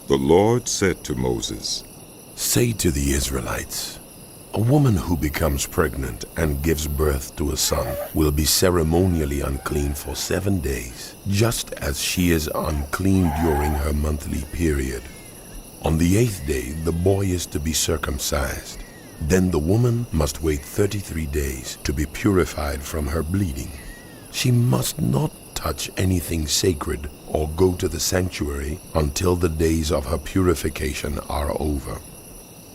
The Lord said to Moses, "Say to the Israelites, a woman who becomes pregnant and gives birth to a son will be ceremonially unclean for 7 days, just as she is unclean during her monthly period. On the 8th day, the boy is to be circumcised. Then the woman must wait 33 days to be purified from her bleeding. She must not touch anything sacred or go to the sanctuary until the days of her purification are over.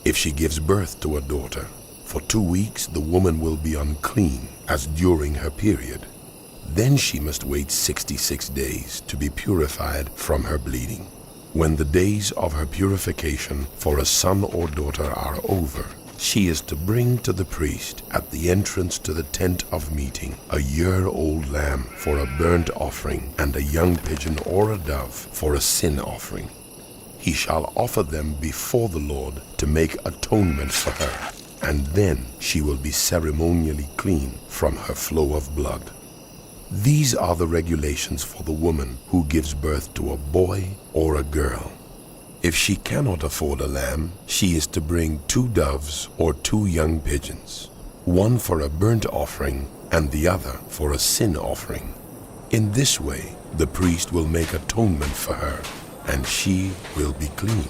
If she gives birth to a daughter, for 2 weeks the woman will be unclean as during her period. Then she must wait 66 days to be purified from her bleeding. When the days of her purification for a son or daughter are over, she is to bring to the priest at the entrance to the tent of meeting a year-old lamb for a burnt offering and a young pigeon or a dove for a sin offering. He shall offer them before the Lord to make atonement for her, and then she will be ceremonially clean from her flow of blood. These are the regulations for the woman who gives birth to a boy or a girl. If she cannot afford a lamb, she is to bring 2 doves or 2 young pigeons, one for a burnt offering and the other for a sin offering. In this way, the priest will make atonement for her, and she will be clean.